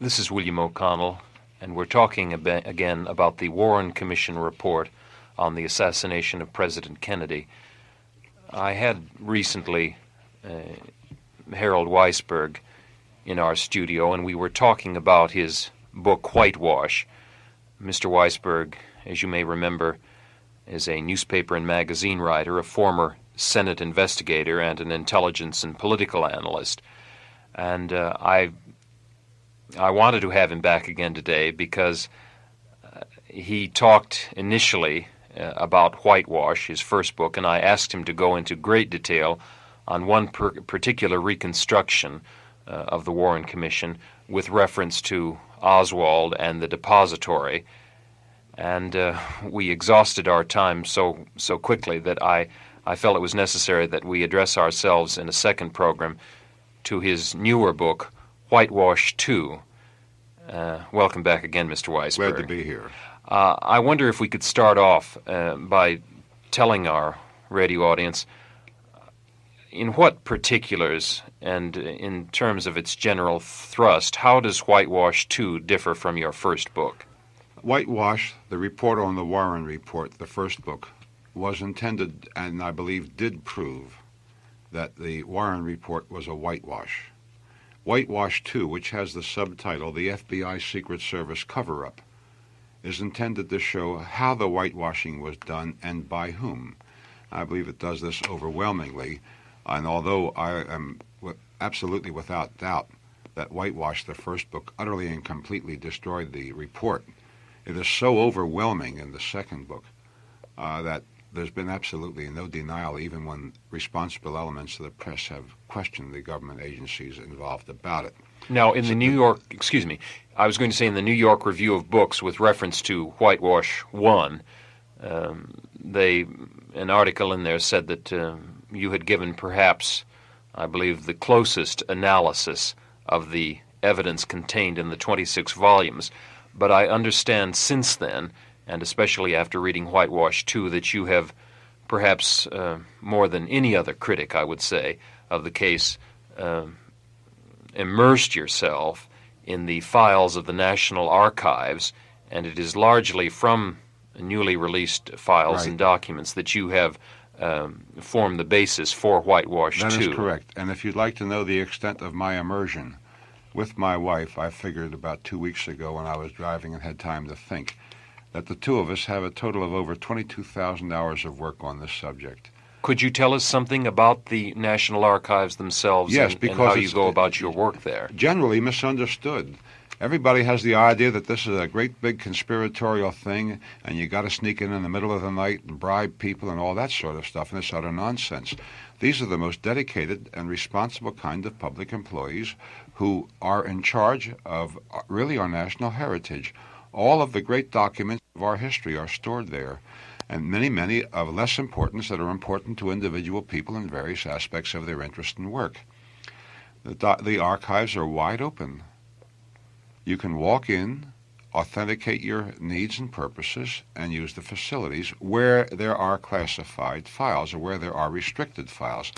This is William O'Connell, and we're talking again about the Warren Commission report on the assassination of President Kennedy. I had recently Harold Weisberg in our studio, and we were talking about his book, Whitewash. Mr. Weisberg, as you may remember, is a newspaper and magazine writer, a former Senate investigator, and an intelligence and political analyst. And I wanted to have him back again today because he talked initially about Whitewash, his first book, and I asked him to go into great detail on one particular reconstruction of the Warren Commission with reference to Oswald and the depository. And we exhausted our time so quickly that I felt it was necessary that we address ourselves in a second program to his newer book, Whitewash II. Welcome back again, Mr. Weisberg. Glad to be here. I wonder if we could start off by telling our radio audience in what particulars and in terms of its general thrust, how does Whitewash II differ from your first book? Whitewash, the report on the Warren report, the first book, was intended and I believe did prove that the Warren report was a whitewash. Whitewash II, which has the subtitle, The FBI Secret Service Coverup, is intended to show how the whitewashing was done and by whom. I believe it does this overwhelmingly, and although I am absolutely without doubt that Whitewash, the first book, utterly and completely destroyed the report, it is so overwhelming in the second book that there's been absolutely no denial, even when responsible elements of the press have questioned the government agencies involved about it. Now, in the New York, I was going to say in the New York Review of Books with reference to Whitewash I, an article in there said that you had given perhaps, I believe, the closest analysis of the evidence contained in the 26 volumes. But I understand since then, and especially after reading Whitewash II, that you have perhaps more than any other critic, I would say, of the case, immersed yourself in the files of the National Archives, and it is largely from newly released files and documents that you have formed the basis for Whitewash II. That is correct. And if you'd like to know the extent of my immersion, with my wife, I figured about 2 weeks ago when I was driving and had time to think, that the two of us have a total of over 22,000 hours of work on this subject. Could you tell us something about the National Archives themselves? Yes, and how you go about your work there? Generally misunderstood. Everybody has the idea that this is a great big conspiratorial thing and you got to sneak in the middle of the night and bribe people and all that sort of stuff, and it's utter nonsense. These are the most dedicated and responsible kind of public employees who are in charge of really our national heritage. All of the great documents of our history are stored there, and many of less importance that are important to individual people in various aspects of their interest and work. The archives are wide open. You can walk in, authenticate your needs and purposes, and use the facilities where there are classified files or where there are restricted files.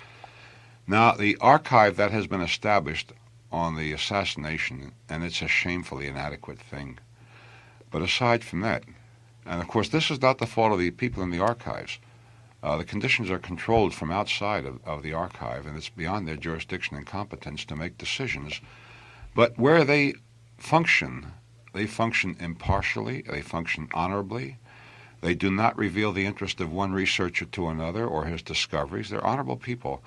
Now, the archive that has been established on the assassination, and it's a shamefully inadequate thing. But aside from that, and of course this is not the fault of the people in the archives. The conditions are controlled from outside of the archive, and it's beyond their jurisdiction and competence to make decisions. But where they function impartially, they function honorably. They do not reveal the interest of one researcher to another or his discoveries. They're honorable people.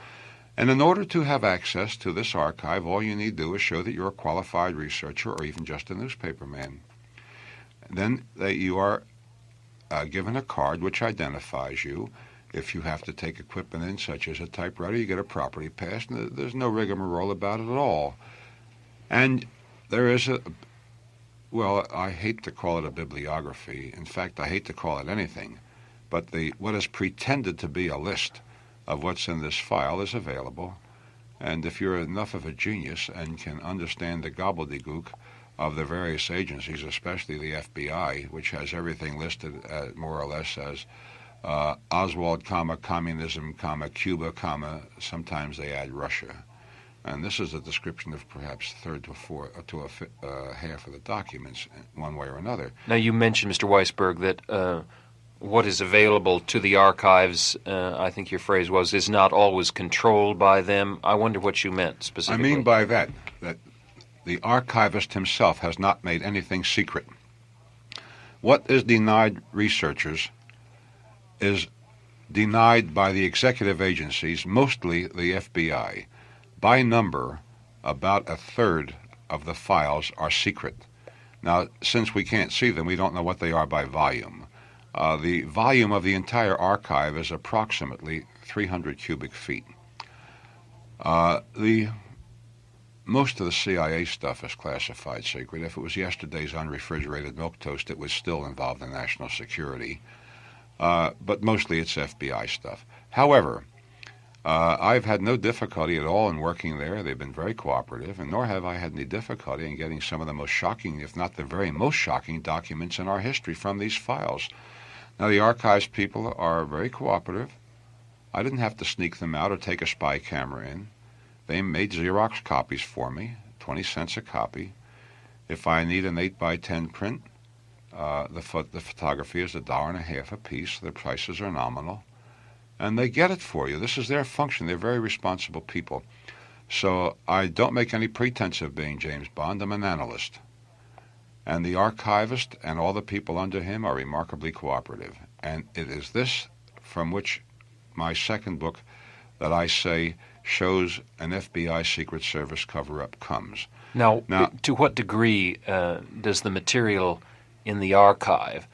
And in order to have access to this archive, all you need to do is show that you're a qualified researcher or even just a newspaper man. Then you are given a card which identifies you. If you have to take equipment in, such as a typewriter, you get a property pass, and there's no rigmarole about it at all. And there is I hate to call it a bibliography. In fact, I hate to call it anything. But what is pretended to be a list of what's in this file is available. And if you're enough of a genius and can understand the gobbledygook of the various agencies, especially the FBI, which has everything listed more or less as Oswald, communism, Cuba, sometimes they add Russia. And this is a description of perhaps a third to half of the documents, one way or another. Now, you mentioned, Mr. Weisberg, that what is available to the archives, I think your phrase was, is not always controlled by them. I wonder what you meant specifically. I mean by that the archivist himself has not made anything secret. What is denied researchers is denied by the executive agencies, mostly the FBI. By number, about a third of the files are secret. Now, since we can't see them, we don't know what they are by volume. The volume of the entire archive is approximately 300 cubic feet. Most of the CIA stuff is classified secret. If it was yesterday's unrefrigerated milk toast, it would still involve the national security. But mostly it's FBI stuff. However, I've had no difficulty at all in working there. They've been very cooperative, and nor have I had any difficulty in getting some of the most shocking, if not the very most shocking, documents in our history from these files. Now, the archives people are very cooperative. I didn't have to sneak them out or take a spy camera in. They made Xerox copies for me, 20 cents a copy. If I need an 8x10 print, the photography is $1.50 a piece. The prices are nominal. And they get it for you. This is their function. They're very responsible people. So I don't make any pretense of being James Bond. I'm an analyst. And the archivist and all the people under him are remarkably cooperative. And it is this from which my second book that I say shows an FBI Secret Service cover-up comes. Now, to what degree does the material in the archive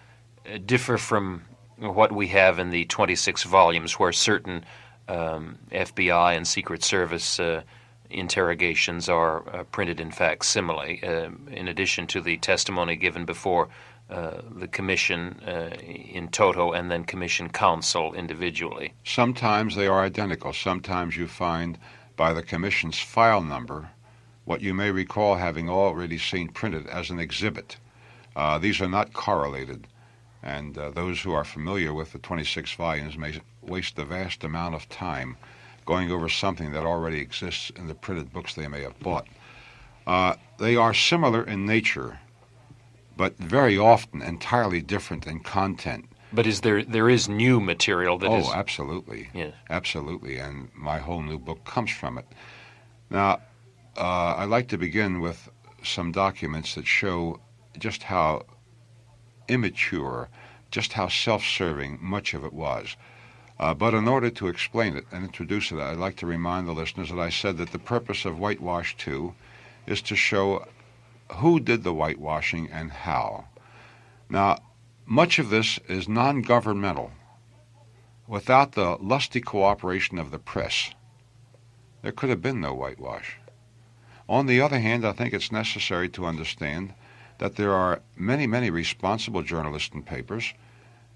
differ from what we have in the 26 volumes, where certain FBI and Secret Service interrogations are printed in facsimile, in addition to the testimony given before the Commission in toto and then Commission counsel individually? Sometimes they are identical. Sometimes you find by the Commission's file number what you may recall having already seen printed as an exhibit. These are not correlated. And those who are familiar with the 26 volumes may waste a vast amount of time going over something that already exists in the printed books they may have bought. They are similar in nature, but very often entirely different in content. But there is new material that is... Oh, absolutely. Yeah. Absolutely, and my whole new book comes from it. Now, I'd like to begin with some documents that show just how immature, just how self-serving much of it was. But in order to explain it and introduce it, I'd like to remind the listeners that I said that the purpose of Whitewash II is to show who did the whitewashing and how. Now, much of this is non-governmental. Without the lusty cooperation of the press, there could have been no whitewash. On the other hand, I think it's necessary to understand that there are many, many responsible journalists and papers,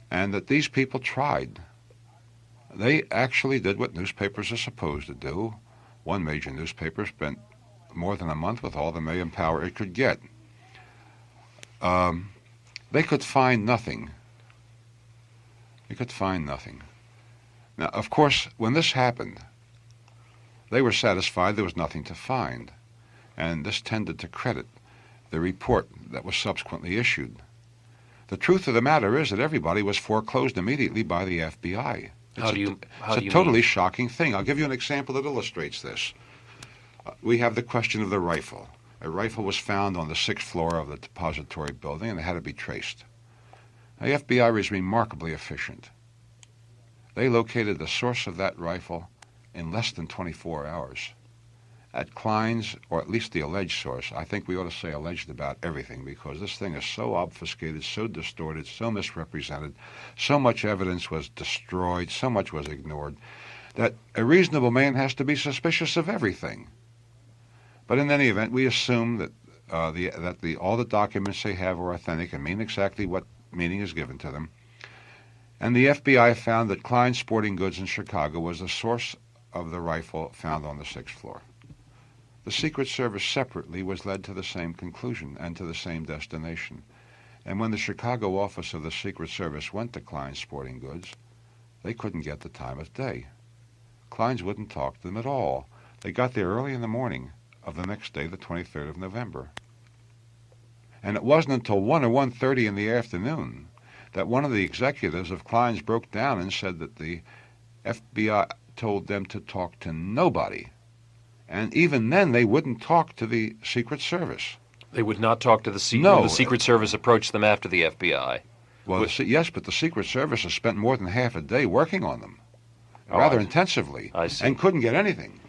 and that these people tried. They actually did what newspapers are supposed to do. One major newspaper spent more than a month with all the manpower it could get. They could find nothing. They could find nothing. Now, of course, when this happened, they were satisfied there was nothing to find, and this tended to credit the report that was subsequently issued. The truth of the matter is that everybody was foreclosed immediately by the FBI. It's a totally shocking thing. I'll give you an example that illustrates this. We have the question of the rifle. A rifle was found on the 6th floor of the depository building, and it had to be traced. The FBI was remarkably efficient. They located the source of that rifle in less than 24 hours. At Klein's, or at least the alleged source, I think we ought to say alleged about everything, because this thing is so obfuscated, so distorted, so misrepresented, so much evidence was destroyed, so much was ignored, that a reasonable man has to be suspicious of everything. But in any event, we assume that all the documents they have are authentic and mean exactly what meaning is given to them. And the FBI found that Klein's Sporting Goods in Chicago was the source of the rifle found on the 6th floor. The Secret Service separately was led to the same conclusion and to the same destination. And when the Chicago office of the Secret Service went to Klein's Sporting Goods, they couldn't get the time of day. Klein's wouldn't talk to them at all. They got there early in the morning of the next day, the 23rd of November. And it wasn't until 1 or 1:30 in the afternoon that one of the executives of Klein's broke down and said that the FBI told them to talk to nobody. And even then, they wouldn't talk to the Secret Service. They would not talk to the No. The Secret Service approached them after the FBI. Well, yes, but the Secret Service has spent more than half a day working on them, Oh, rather intensively, I see. and couldn't get anything.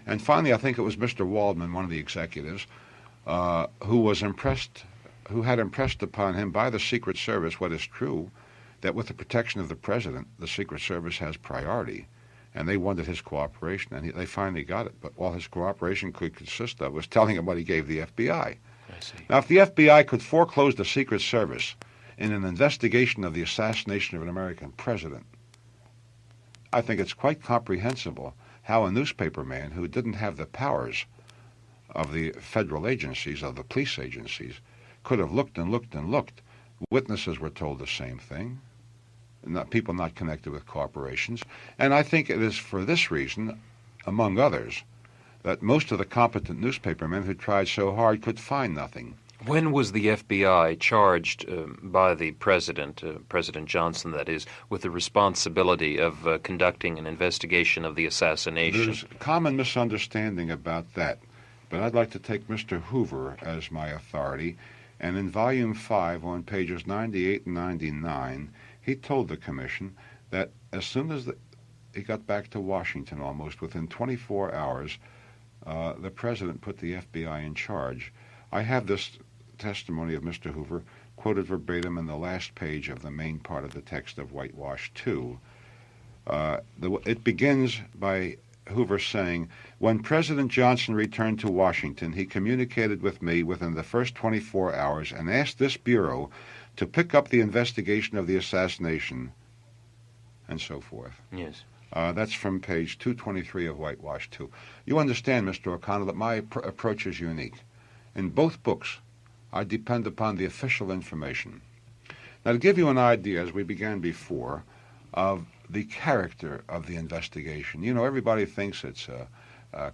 And finally, I think it was Mr. Waldman, one of the executives, who had impressed upon him by the Secret Service what is true, that with the protection of the president, the Secret Service has priority, and they wanted his cooperation, and they finally got it. But all his cooperation could consist of was telling him what he gave the FBI. I see. Now, if the FBI could foreclose the Secret Service in an investigation of the assassination of an American president, I think it's quite comprehensible how a newspaper man who didn't have the powers of the federal agencies, of the police agencies, could have looked and looked and looked. Witnesses were told the same thing, people not connected with corporations. And I think it is for this reason, among others, that most of the competent newspapermen who tried so hard could find nothing. When was the FBI charged by the president, President Johnson, that is, with the responsibility of conducting an investigation of the assassination? There's common misunderstanding about that, but I'd like to take Mr. Hoover as my authority, and in Volume 5 on pages 98 and 99, he told the Commission that as soon as he got back to Washington, almost within 24 hours, the president put the FBI in charge. I have this testimony of Mr. Hoover quoted verbatim in the last page of the main part of the text of Whitewash II. It begins by Hoover saying, "When President Johnson returned to Washington, he communicated with me within the first 24 hours and asked this Bureau to pick up the investigation of the assassination," and so forth. Yes. That's from page 223 of Whitewash II. You understand, Mr. O'Connell, that my approach is unique. In both books, I depend upon the official information. Now, to give you an idea, as we began before, of the character of the investigation. You know, everybody thinks it's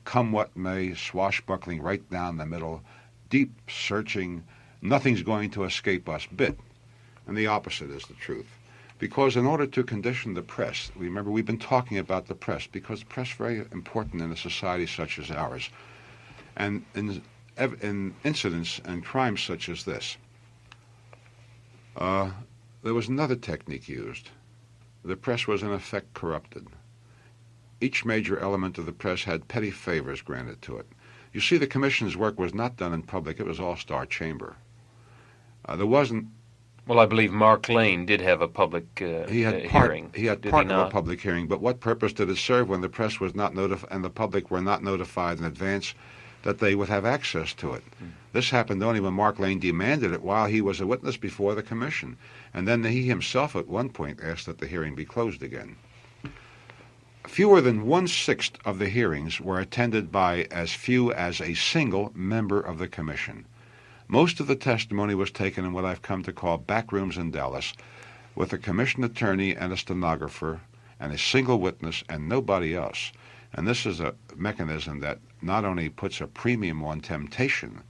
come what may, swashbuckling right down the middle, deep searching, nothing's going to escape us bit. And the opposite is the truth. Because in order to condition the press, remember we've been talking about the press, because the press is very important in a society such as ours. And in incidents and crimes such as this, there was another technique used. The press was in effect corrupted. Each major element of the press had petty favors granted to it. You see, the Commission's work was not done in public. It was all star chamber. There wasn't... Well, I believe Mark Lane did have a public hearing. He had part of a public hearing, but what purpose did it serve when the press was not notified and the public were not notified in advance that they would have access to it? This happened only when Mark Lane demanded it while he was a witness before the Commission. And then he himself at one point asked that the hearing be closed again. Fewer than 1/6 of the hearings were attended by as few as a single member of the Commission. Most of the testimony was taken in what I've come to call back rooms in Dallas, with a Commission attorney and a stenographer and a single witness and nobody else. And this is a mechanism that not only puts a premium on temptation,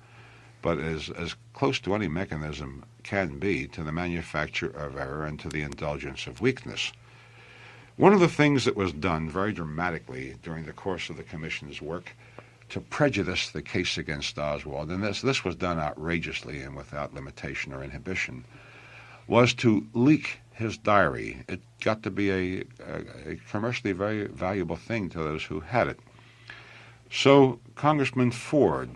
but is as close to any mechanism can be to the manufacture of error and to the indulgence of weakness. One of the things that was done very dramatically during the course of the Commission's work to prejudice the case against Oswald, and this was done outrageously and without limitation or inhibition, was to leak his diary. It got to be a commercially very valuable thing to those who had it. So Congressman Ford,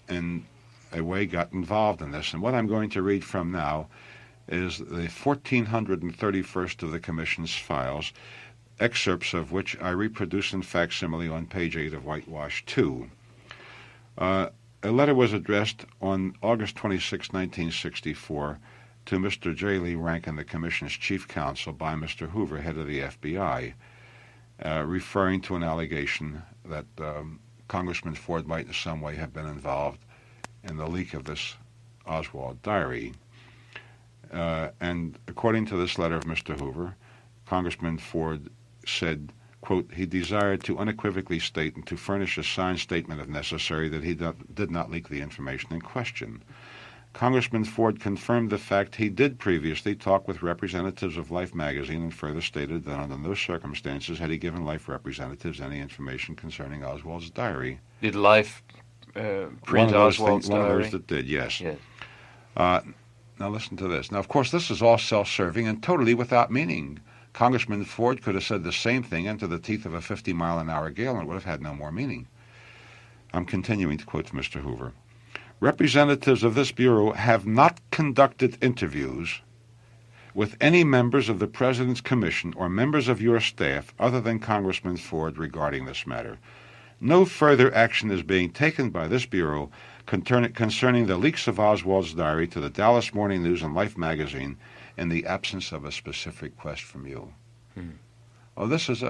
in a way, got involved in this, and what I'm going to read from now is the 1431st of the Commission's files, excerpts of which I reproduce in facsimile on page 8 of Whitewash II. A letter was addressed on August 26, 1964, to Mr. J. Lee Rankin, the Commission's chief counsel, by Mr. Hoover, head of the FBI, referring to an allegation that Congressman Ford might in some way have been involved in the leak of this Oswald diary. And according to this letter of Mr. Hoover, Congressman Ford said, quote, he desired to unequivocally state and to furnish a signed statement if necessary that he did not leak the information in question. Congressman Ford confirmed the fact he did previously talk with representatives of Life magazine and further stated that under no circumstances had he given Life representatives any information concerning Oswald's diary. Did Life print Oswald's diary? One of those that did, yes. Yes. Now listen to this. Now, of course, this is all self-serving and totally without meaning. Congressman Ford could have said the same thing into the teeth of a 50-mile-an-hour gale and it would have had no more meaning. I'm continuing to quote Mr. Hoover. Representatives of this Bureau have not conducted interviews with any members of the President's Commission or members of your staff other than Congressman Ford regarding this matter. No further action is being taken by this Bureau concerning the leaks of Oswald's diary to the Dallas Morning News and Life magazine in the absence of a specific request from you. Oh, this is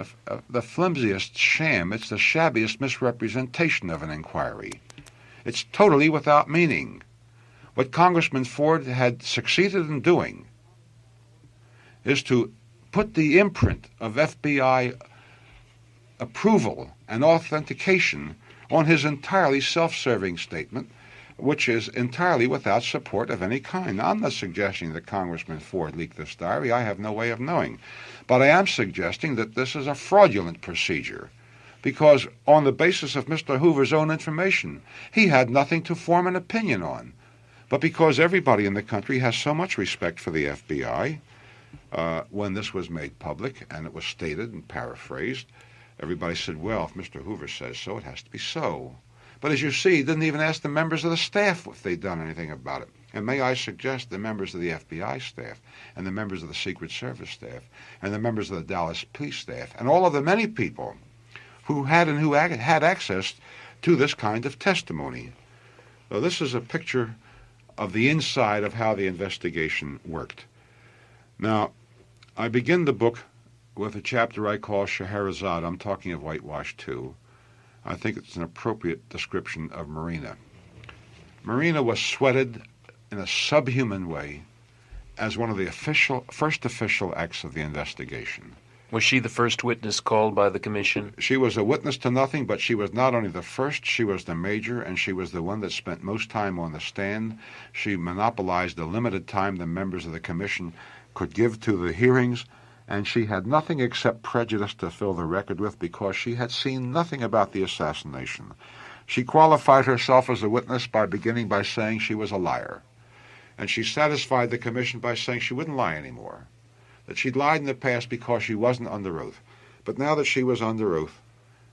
the flimsiest sham. It's the shabbiest misrepresentation of an inquiry. It's totally without meaning. What Congressman Ford had succeeded in doing is to put the imprint of FBI approval and authentication on his entirely self-serving statement, which is entirely without support of any kind. Now, I'm not suggesting that Congressman Ford leaked this diary. I have no way of knowing. But I am suggesting that this is a fraudulent procedure, because on the basis of Mr. Hoover's own information, he had nothing to form an opinion on. But because everybody in the country has so much respect for the FBI, when this was made public and it was stated and paraphrased, everybody said, well, if Mr. Hoover says so, it has to be so. But as you see, he didn't even ask the members of the staff if they'd done anything about it. And may I suggest the members of the FBI staff and the members of the Secret Service staff and the members of the Dallas police staff and all of the many people who had access to this kind of testimony. So this is a picture of the inside of how the investigation worked. Now, I begin the book with a chapter I call Scheherazade. I'm talking of Whitewash II. I think it's an appropriate description of Marina. Marina was sweated in a subhuman way as one of the first official acts of the investigation. Was she the first witness called by the commission? She was a witness to nothing, but she was not only the first, she was the major, and she was the one that spent most time on the stand. She monopolized the limited time the members of the commission could give to the hearings, and she had nothing except prejudice to fill the record with because she had seen nothing about the assassination. She qualified herself as a witness by beginning by saying she was a liar, and she satisfied the commission by saying she wouldn't lie anymore, that she'd lied in the past because she wasn't under oath. But now that she was under oath,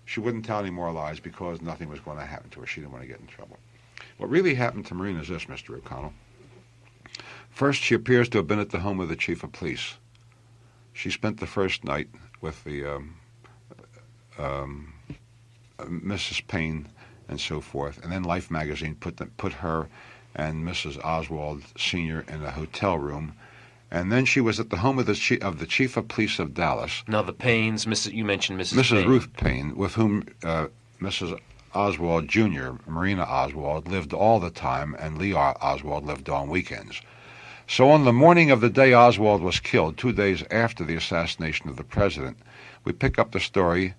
she wouldn't tell any more lies because nothing was going to happen to her. She didn't want to get in trouble. What really happened to Marina is this, Mr. O'Connell. First, she appears to have been at the home of the chief of police. She spent the first night with the Mrs. Payne and so forth, and then Life magazine put her and Mrs. Oswald Sr. in a hotel room. And then she was at the home of the chief of police of Dallas. Now the Paynes, you mentioned Mrs. Payne. Payne. Ruth Payne, with whom Mrs. Oswald Jr., Marina Oswald, lived all the time, and Lee Oswald lived on weekends. So on the morning of the day Oswald was killed, 2 days after the assassination of the president, we pick up the story.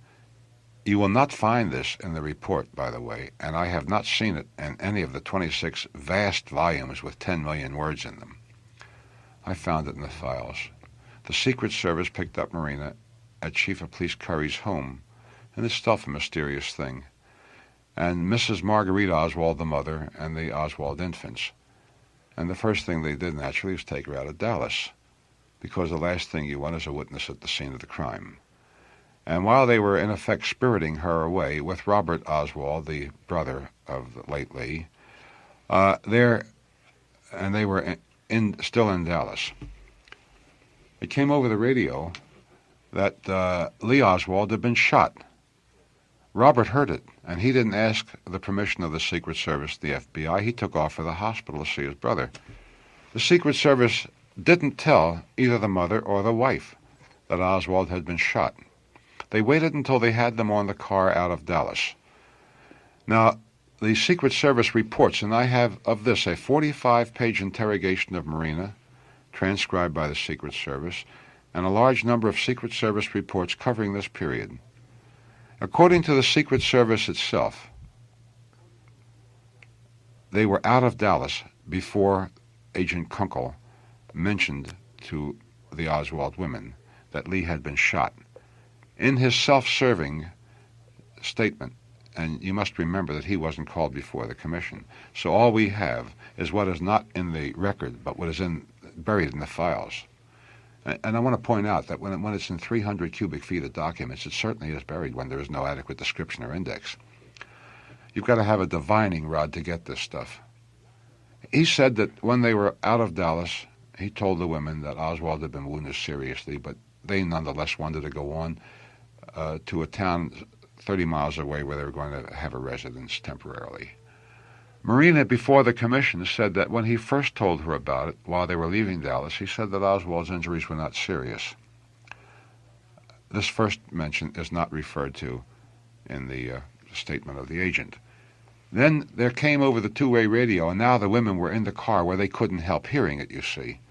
You will not find this in the report, by the way, and I have not seen it in any of the 26 vast volumes with 10 million words in them. I found it in the files. The Secret Service picked up Marina at Chief of Police Curry's home, and it's still a mysterious thing, and Mrs. Marguerite Oswald, the mother, and the Oswald infants. And the first thing they did, naturally, was take her out of Dallas, because the last thing you want is a witness at the scene of the crime. And while they were, in effect, spiriting her away with Robert Oswald, the brother of the late Lee, they were still in Dallas. It came over the radio that Lee Oswald had been shot. Robert heard it, and he didn't ask the permission of the Secret Service, the FBI. He took off for the hospital to see his brother. The Secret Service didn't tell either the mother or the wife that Oswald had been shot. They waited until they had them on the car out of Dallas. Now, the Secret Service reports, and I have of this a 45-page interrogation of Marina, transcribed by the Secret Service, and a large number of Secret Service reports covering this period. According to the Secret Service itself, they were out of Dallas before Agent Kunkel mentioned to the Oswald women that Lee had been shot. In his self-serving statement, and you must remember that he wasn't called before the commission, so all we have is what is not in the record, but what is buried in the files. And I want to point out that when it's in 300 cubic feet of documents, it certainly is buried when there is no adequate description or index. You've got to have a divining rod to get this stuff. He said that when they were out of Dallas, he told the women that Oswald had been wounded seriously, but they nonetheless wanted to go on to a town 30 miles away where they were going to have a residence temporarily. Marina, before the commission, said that when he first told her about it, while they were leaving Dallas, he said that Oswald's injuries were not serious. This first mention is not referred to in the statement of the agent. Then there came over the two-way radio, and now the women were in the car where they couldn't help hearing it, you see.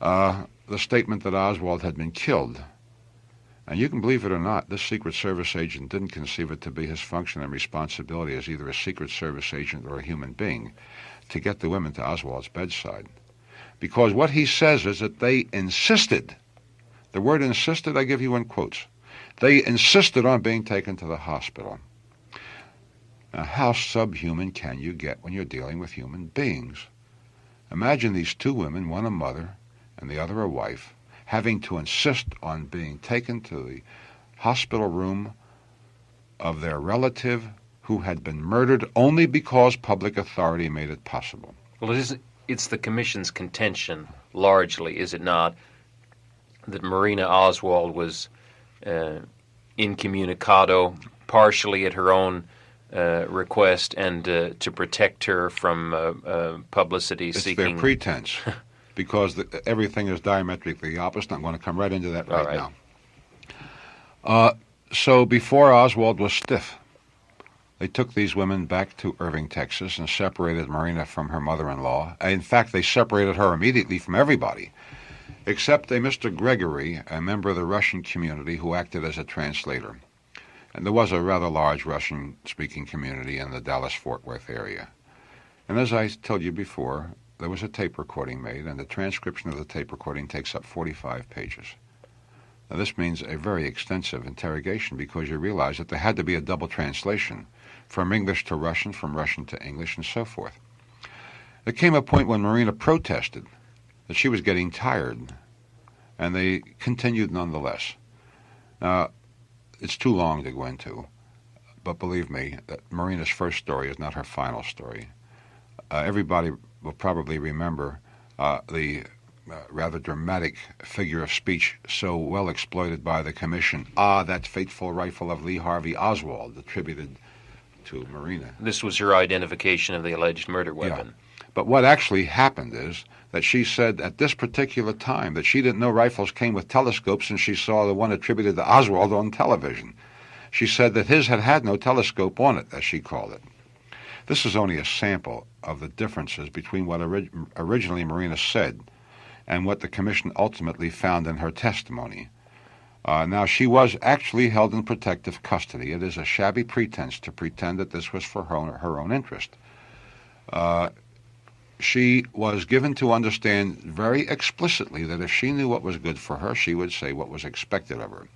The statement that Oswald had been killed. And you can believe it or not, this Secret Service agent didn't conceive it to be his function and responsibility as either a Secret Service agent or a human being to get the women to Oswald's bedside. Because what he says is that they insisted, the word insisted I give you in quotes, they insisted on being taken to the hospital. Now, how subhuman can you get when you're dealing with human beings? Imagine these two women, one a mother and the other a wife, having to insist on being taken to the hospital room of their relative who had been murdered only because public authority made it possible. Well, it's the Commission's contention, largely, is it not, that Marina Oswald was incommunicado, partially at her own request, and to protect her from publicity seeking. It's their pretense. Because everything is diametrically opposite. I'm going to come right into that right now. So before Oswald was stiff, they took these women back to Irving, Texas, and separated Marina from her mother-in-law. In fact, they separated her immediately from everybody, except a Mr. Gregory, a member of the Russian community, who acted as a translator. And there was a rather large Russian-speaking community in the Dallas-Fort Worth area. And as I told you before, there was a tape recording made, and the transcription of the tape recording takes up 45 pages. Now, this means a very extensive interrogation because you realize that there had to be a double translation from English to Russian, from Russian to English, and so forth. There came a point when Marina protested that she was getting tired, and they continued nonetheless. Now, it's too long to go into, but believe me, that Marina's first story is not her final story. Everybody will probably remember the rather dramatic figure of speech so well exploited by the Commission, that fateful rifle of Lee Harvey Oswald, attributed to Marina. This was her identification of the alleged murder weapon. Yeah. But what actually happened is that she said at this particular time that she didn't know rifles came with telescopes, and she saw the one attributed to Oswald on television. She said that his had no telescope on it, as she called it. This is only a sample of the differences between what originally Marina said and what the Commission ultimately found in her testimony. Now, she was actually held in protective custody. It is a shabby pretense to pretend that this was for her own interest. She was given to understand very explicitly that if she knew what was good for her, she would say what was expected of her.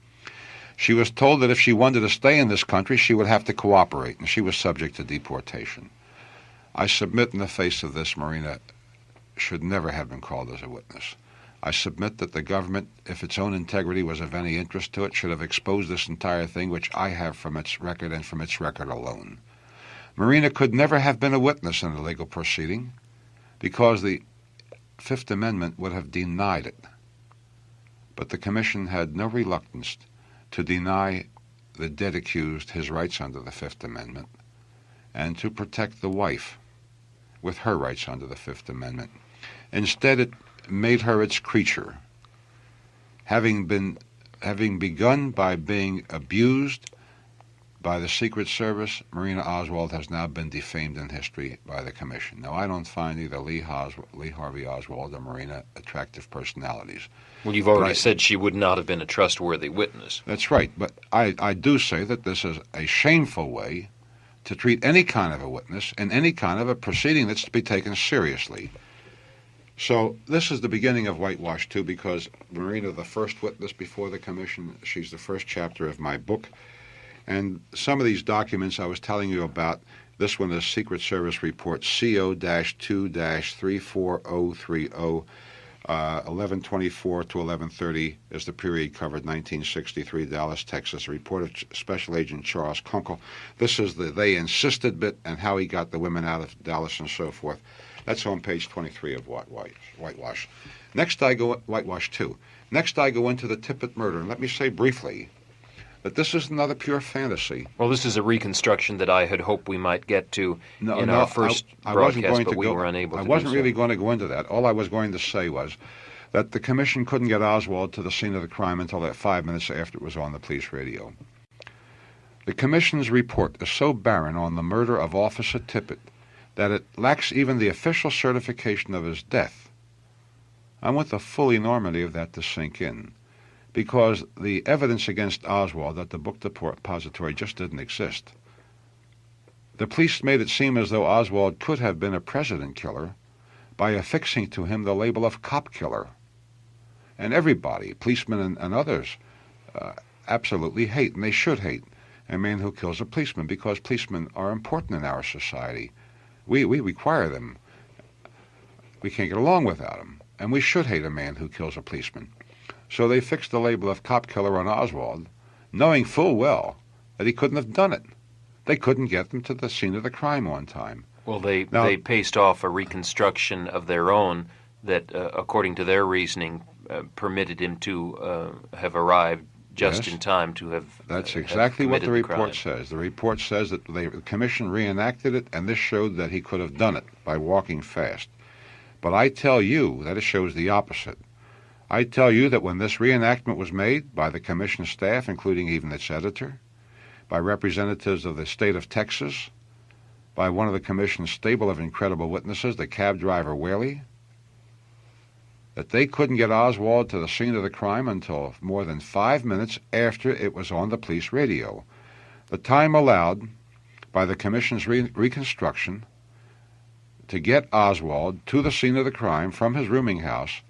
She was told that if she wanted to stay in this country, she would have to cooperate, and she was subject to deportation. I submit in the face of this, Marina should never have been called as a witness. I submit that the government, if its own integrity was of any interest to it, should have exposed this entire thing, which I have from its record and from its record alone. Marina could never have been a witness in a legal proceeding because the Fifth Amendment would have denied it. But the Commission had no reluctance to deny the dead accused his rights under the Fifth Amendment and to protect the wife with her rights under the Fifth Amendment. Instead, it made her its creature, having begun by being abused by the Secret Service, Marina Oswald has now been defamed in history by the Commission. Now, I don't find either Lee Harvey Oswald or Marina attractive personalities. Well, you've already said she would not have been a trustworthy witness. That's right, but I do say that this is a shameful way to treat any kind of a witness in any kind of a proceeding that's to be taken seriously. So this is the beginning of Whitewash II, because Marina, the first witness before the Commission, she's the first chapter of my book. And some of these documents I was telling you about, this one is Secret Service Report CO-2-34030, 1124 to 1130 is the period covered, 1963, Dallas, Texas. A report of Special Agent Charles Kunkel. This is the they insisted bit and how he got the women out of Dallas and so forth. That's on page 23 of Whitewash. Next I go, Whitewash II. Next I go into the Tippit murder. And let me say briefly that this is another pure fantasy. Well, this is a reconstruction that I had hoped we might get to in our first broadcast, but we were unable to do so. I wasn't really going to go into that. All I was going to say was that the Commission couldn't get Oswald to the scene of the crime until 5 minutes after it was on the police radio. The Commission's report is so barren on the murder of Officer Tippit that it lacks even the official certification of his death. I want the full enormity of that to sink in, because the evidence against Oswald at the book depository just didn't exist. The police made it seem as though Oswald could have been a president killer by affixing to him the label of cop killer. And everybody, policemen and others, absolutely hate, and they should hate, a man who kills a policeman, because policemen are important in our society. We require them. We can't get along without them, and we should hate a man who kills a policeman. So they fixed the label of cop killer on Oswald, knowing full well that he couldn't have done it. They couldn't get them to the scene of the crime on time. Well, they paced off a reconstruction of their own that, according to their reasoning, permitted him to have arrived just in time to have. That's exactly what the report says. The report says that the Commission reenacted it, and this showed that he could have done it by walking fast. But I tell you that it shows the opposite. I tell you that when this reenactment was made by the Commission staff, including even its editor, by representatives of the state of Texas, by one of the Commission's stable of incredible witnesses, the cab driver Whaley, that they couldn't get Oswald to the scene of the crime until more than 5 minutes after it was on the police radio. The time allowed by the Commission's reconstruction to get Oswald to the scene of the crime from his rooming house,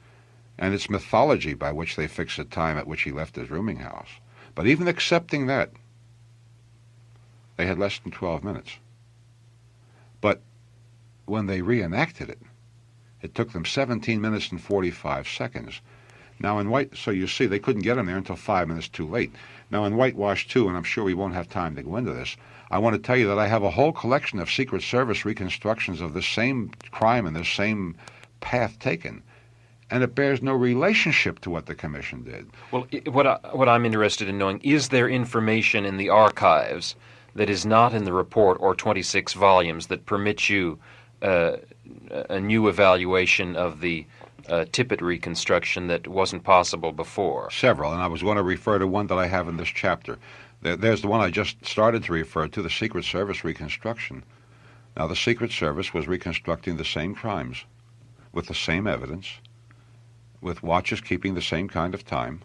and its mythology by which they fix the time at which he left his rooming house. But even accepting that, they had less than 12 minutes. But when they reenacted it, it took them 17 minutes and 45 seconds. Now so you see, they couldn't get him there until 5 minutes too late. Now in Whitewash II, and I'm sure we won't have time to go into this, I want to tell you that I have a whole collection of Secret Service reconstructions of the same crime and the same path taken, and it bears no relationship to what the Commission did. Well, what I'm interested in knowing, is there information in the archives that is not in the report or 26 volumes that permits you a new evaluation of the Tippit reconstruction that wasn't possible before? Several, and I was going to refer to one that I have in this chapter. There's the one I just started to refer to, the Secret Service reconstruction. Now, the Secret Service was reconstructing the same crimes with the same evidence, with watches keeping the same kind of time,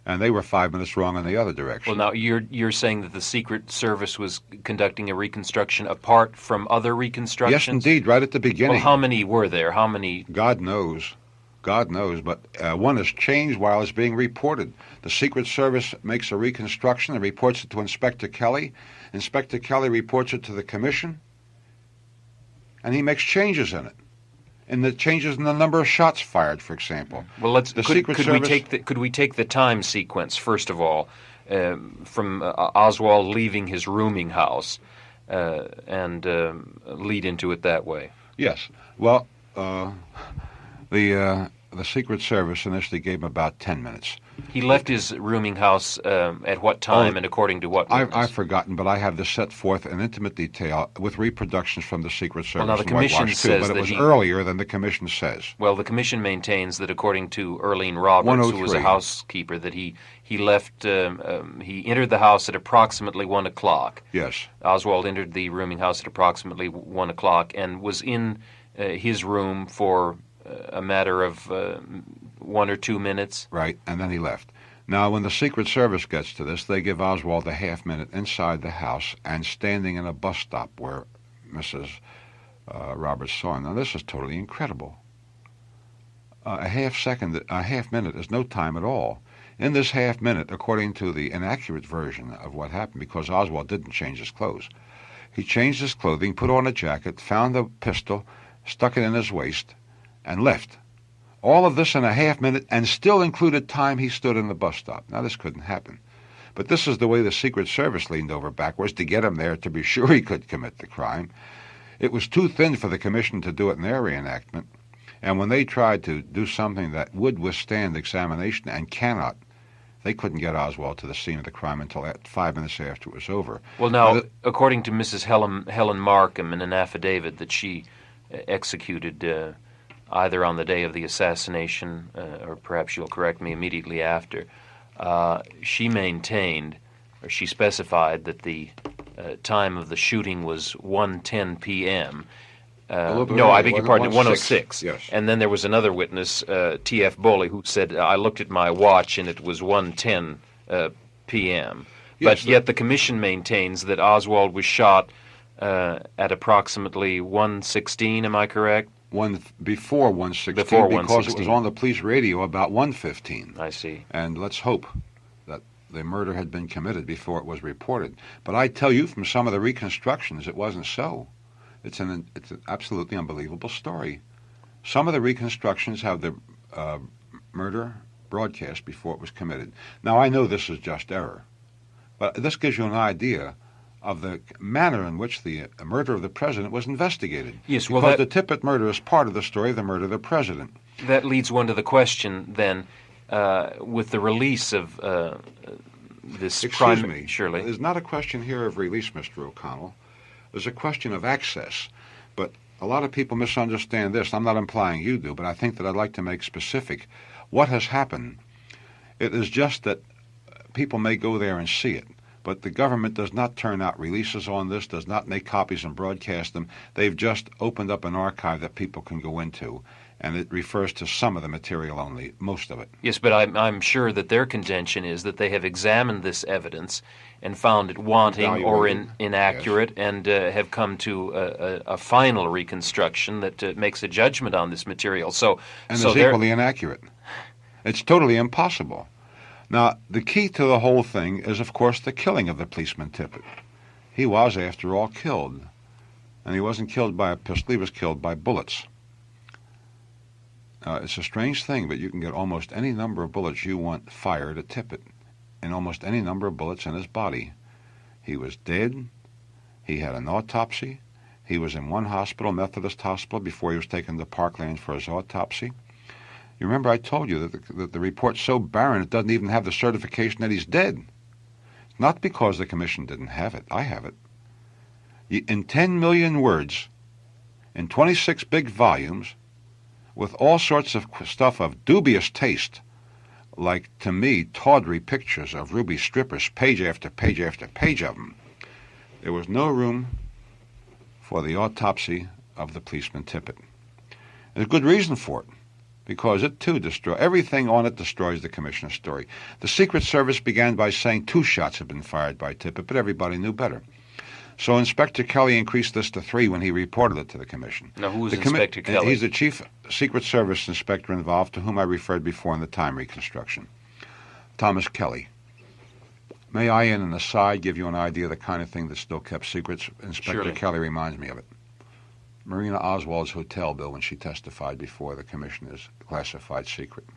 and they were 5 minutes wrong in the other direction. Well, now you're saying that the Secret Service was conducting a reconstruction apart from other reconstructions? Yes, indeed, right at the beginning. Well, how many were there? How many? God knows. God knows, but one has changed while it's being reported. The Secret Service makes a reconstruction and reports it to Inspector Kelly. Inspector Kelly reports it to the Commission, and he makes changes in it. And the changes in the number of shots fired, for example. Well, could we take the time sequence first of all, from Oswald leaving his rooming house, and lead into it that way? Yes. Well, the Secret Service initially gave him about 10 minutes. He left his rooming house at what time and according to what witness? I've forgotten, but I have this set forth in intimate detail with reproductions from the Secret Service. Well, now the Commission says but it was earlier than the Commission says. Well, the Commission maintains that according to Earlene Roberts, who was a housekeeper, that he he left. He entered the house at approximately 1 o'clock. Yes. Oswald entered the rooming house at approximately 1 o'clock and was in his room for a matter of 1 or 2 minutes. Right, and then he left. Now, when the Secret Service gets to this, they give Oswald a half minute inside the house and standing in a bus stop where Mrs. Roberts saw him. Now, this is totally incredible. A half minute is no time at all. In this half minute, according to the inaccurate version of what happened, because Oswald didn't change his clothes, he changed his clothing, put on a jacket, found the pistol, stuck it in his waist, and left. All of this in a half minute, and still included time he stood in the bus stop. Now, this couldn't happen. But this is the way the Secret Service leaned over backwards to get him there to be sure he could commit the crime. It was too thin for the Commission to do it in their reenactment. And when they tried to do something that would withstand examination and cannot, they couldn't get Oswald to the scene of the crime until 5 minutes after it was over. Well, now, according to Mrs. Helen Markham in an affidavit that she executed either on the day of the assassination, or perhaps you'll correct me, immediately after, she maintained, or she specified that the time of the shooting was 1:10 p.m., no, I beg your pardon, 1:06. Yes. And then there was another witness, T.F. Boley, who said, I looked at my watch and it was 1:10 p.m. Yes, But yet the Commission maintains that Oswald was shot at approximately 1:16, am I correct? Before 1:16, Before because 1:16. it was on the police radio about 1:15. I see. And let's hope that the murder had been committed before it was reported. But I tell you from some of the reconstructions, it wasn't so. It's an absolutely unbelievable story. Some of the reconstructions have the murder broadcast before it was committed. Now, I know this is just error, but this gives you an idea of the manner in which the murder of the president was investigated. Yes, well, because the Tippit murder is part of the story of the murder of the president. That leads one to the question, then, with the release of this Excuse crime... me. Surely. There's not a question here of release, Mr. O'Connell. There's a question of access. But a lot of people misunderstand this. I'm not implying you do, but I think that I'd like to make specific what has happened. It is just that people may go there and see it. But the government does not turn out releases on this, does not make copies and broadcast them. They've just opened up an archive that people can go into, and it refers to some of the material only, most of it. Yes, but I'm sure that their contention is that they have examined this evidence and found it wanting or inaccurate, yes, and have come to a final reconstruction that makes a judgment on this material. And is equally inaccurate. It's totally impossible. Now, the key to the whole thing is, of course, the killing of the policeman Tippit. He was, after all, killed. And he wasn't killed by a pistol, he was killed by bullets. It's a strange thing, but you can get almost any number of bullets you want fired at Tippit, and almost any number of bullets in his body. He was dead. He had an autopsy. He was in one hospital, Methodist Hospital, before he was taken to Parkland for his autopsy. You remember I told you that the report's so barren it doesn't even have the certification that he's dead. Not because the Commission didn't have it. I have it. In 10 million words, in 26 big volumes, with all sorts of stuff of dubious taste, like, to me, tawdry pictures of ruby strippers, page after page after page of them, there was no room for the autopsy of the policeman Tippit. There's a good reason for it, because it, too, everything on it destroys the Commissioner's story. The Secret Service began by saying 2 shots had been fired by Tippit, but everybody knew better. So Inspector Kelly increased this to 3 when he reported it to the Commission. Now, who is Inspector Kelly? He's the Chief Secret Service Inspector involved, to whom I referred before in the time reconstruction. Thomas Kelly. May I, in an aside, give you an idea of the kind of thing that's still kept secrets? Inspector Surely. Kelly reminds me of it. Marina Oswald's hotel bill when she testified before the Commission is classified secret.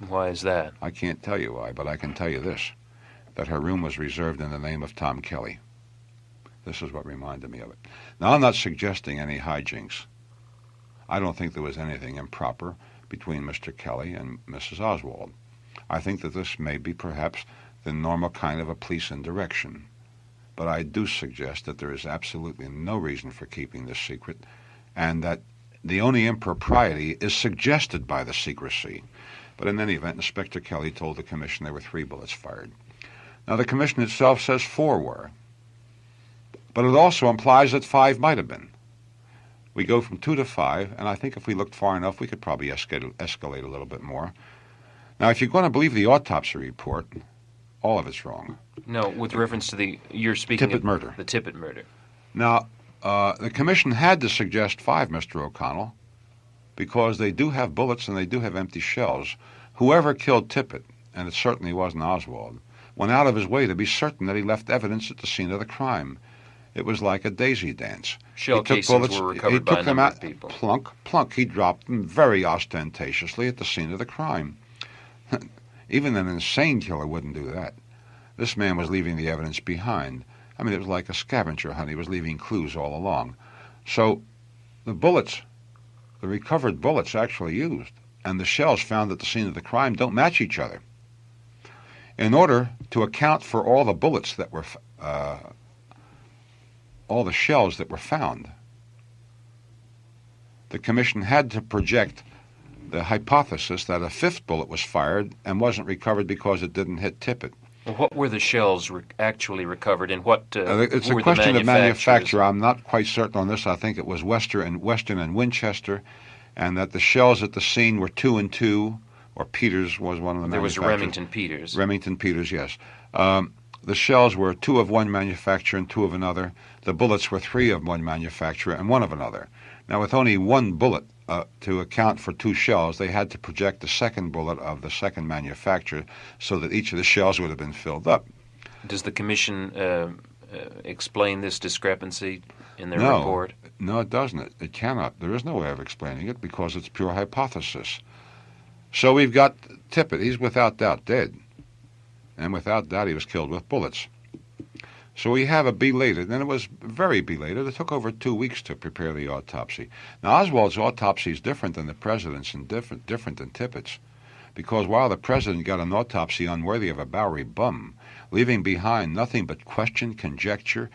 Why is that? I can't tell you why, but I can tell you this, that her room was reserved in the name of Tom Kelly. This is what reminded me of it. Now, I'm not suggesting any hijinks. I don't think there was anything improper between Mr. Kelly and Mrs. Oswald. I think that this may be perhaps the normal kind of a police indirection. But I do suggest that there is absolutely no reason for keeping this secret, and that the only impropriety is suggested by the secrecy. But in any event, Inspector Kelly told the commission there were 3 bullets fired. Now, the commission itself says 4 were. But it also implies that 5 might have been. We go from 2 to 5, and I think if we looked far enough, we could probably escalate a little bit more. Now, if you're going to believe the autopsy report, all of it's wrong. No, with reference to you're speaking Tippit of murder. The Tippit murder. Now, the commission had to suggest 5, Mr. O'Connell, because they do have bullets and they do have empty shells. Whoever killed Tippit, and it certainly wasn't Oswald, went out of his way to be certain that he left evidence at the scene of the crime. It was like a daisy dance. Shell casings were recovered by a number of people. Plunk, plunk. He dropped them very ostentatiously at the scene of the crime. Even an insane killer wouldn't do that. This man was leaving the evidence behind. I mean, it was like a scavenger hunt. He was leaving clues all along. So the bullets, the recovered bullets actually used, and the shells found at the scene of the crime don't match each other. In order to account for all the bullets that were all the shells that were found, the commission had to project the hypothesis that a 5th bullet was fired and wasn't recovered because it didn't hit Tippit. Well, what were the shells actually recovered, and what it's were a question of manufacture. manufacturers? I'm not quite certain on this. I think it was Western and Winchester, and that the shells at the scene were 2 and 2, or Peters was one of the manufacturers. There was Remington Peters. Remington Peters, yes. The shells were 2 of one manufacturer and 2 of another. The bullets were 3 of one manufacturer and 1 of another. Now, with only 1 bullet to account for 2 shells, they had to project the 2nd bullet of the 2nd manufacturer so that each of the shells would have been filled up. Does the commission explain this discrepancy in their report? No, it doesn't. It cannot. There is no way of explaining it because it's pure hypothesis. So we've got Tippit. He's without doubt dead. And without doubt he was killed with bullets. So we have a belated, and it was very belated. It took over 2 weeks to prepare the autopsy. Now, Oswald's autopsy is different than the president's and different than Tippit's, because while the president got an autopsy unworthy of a Bowery bum, leaving behind nothing but question, conjecture,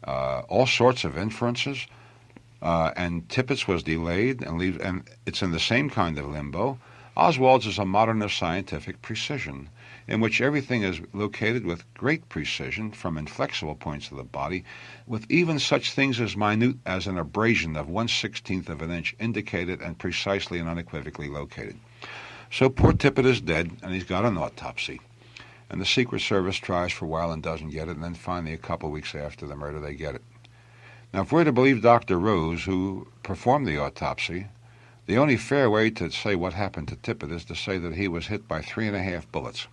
all sorts of inferences, and Tippit's was delayed, and it's in the same kind of limbo, Oswald's is a modern of scientific precision, in which everything is located with great precision from inflexible points of the body, with even such things as minute as an abrasion of 1/16 of an inch indicated and precisely and unequivocally located. So poor Tippit is dead, and he's got an autopsy. And the Secret Service tries for a while and doesn't get it, and then finally a couple weeks after the murder they get it. Now, if we're to believe Dr. Rose, who performed the autopsy, the only fair way to say what happened to Tippit is to say that he was hit by 3.5 bullets.